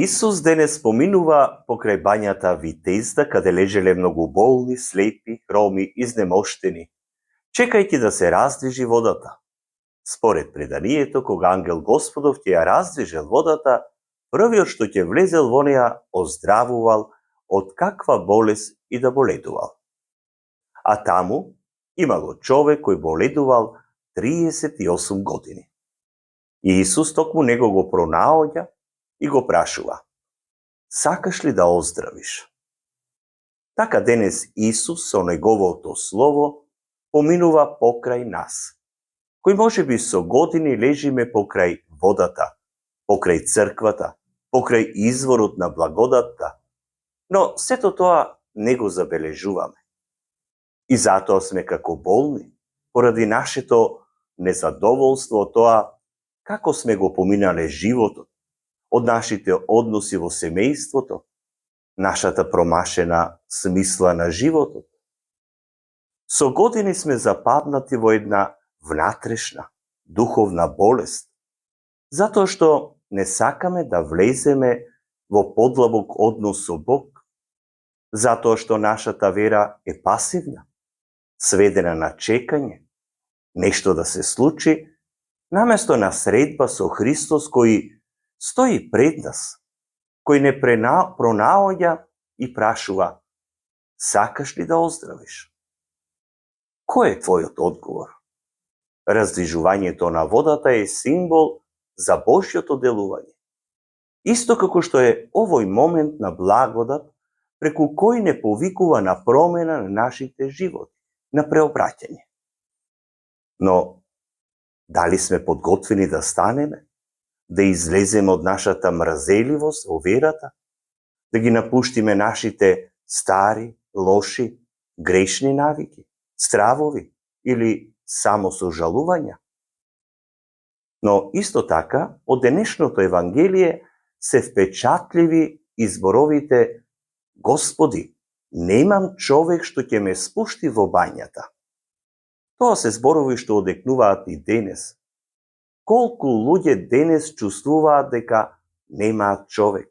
Исус денес поминува покрај бањата Витезда, каде лежеле многу болни, слепи, хроми, изнемоштени, чекајќи да се раздвижи водата. Според преданието, кога ангел Господов ќе ја раздвижел водата, првиот што ќе влезел во неа оздравувал од каква болест и да боледувал. А таму имало човек кој боледувал 38 години. И Исус токму него го пронаоѓа и го прашува: сакаш ли да оздравиш? Така денес Исус со неговото слово поминува покрај нас, кои можеби со години лежиме покрај водата, покрај црквата, покрај изворот на благодатта, но сето тоа не го забележуваме. И затоа сме како болни, поради нашето незадоволство од тоа како сме го поминале животот, од нашите односи во семејството, нашата промашена смисла на животот. Со години сме западнати во една внатрешна, духовна болест, затоа што не сакаме да влеземе во подлабок однос со Бог, затоа што нашата вера е пасивна, сведена на чекање, нешто да се случи, наместо на средба со Христос кој стои пред нас, кој не пронаоѓа и прашува: сакаш ли да оздравиш? Кој е твојот одговор? Раздвижувањето на водата е символ за Божјото делување. Исто како што е овој момент на благодат, преку кој не повикува на промена на нашите животи, на преобраќање. Но дали сме подготвени да станеме, да излеземе од нашата мразеливост во верата, да ги напуштиме нашите стари, лоши, грешни навики, стравови или само сожалувања? Но исто така, од денешното Евангелие се впечатливи изборовите: Господи, немам човек што ќе ме спушти во бањата. Тоа се зборови што одекнуваат и денес. Колку луѓе денес чувствуваат дека немаат човек,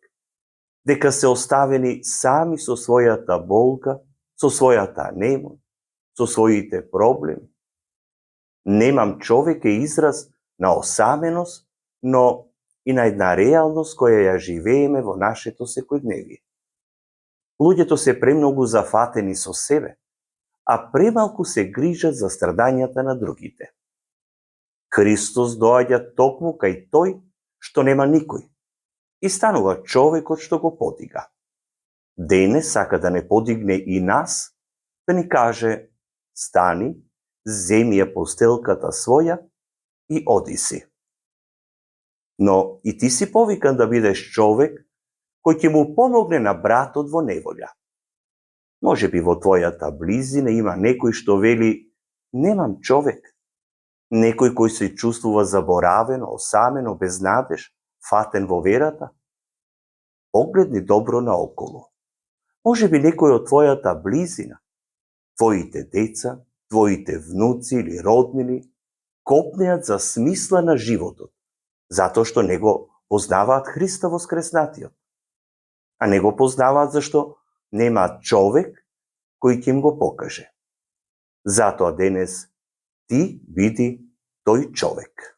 дека се оставени сами со својата болка, со својата немоќ, со своите проблеми. Немам човек е израз на осаменост, но и на една реалност која ја живееме во нашето секојдневие. Луѓето се премногу зафатени со себе, а премалку се грижат за страдањата на другите. Христос доаѓа токму кај тој што нема никој и станува човекот што го подига. Денес сака да не подигне и нас, да ни каже: стани, земи ја постелката своја и оди си. Но и ти си повикан да бидеш човек кој ќе му помогне на братот во неволја. Можеби во твојата близина има некој што вели: немам човек. Некој кој се чувствува заборавен, осамен, без надеж, фатен во верата. Погледни добро наоколу. Можеби некој од твојата близина, твоите деца, твоите внуци или роднини, копнеат за смисла на животот, затоа што не го познаваат Христа воскреснатиот. А не го познаваат зашто немаат човек кој ќе им го покаже. Затоа денес ти биди тој човек.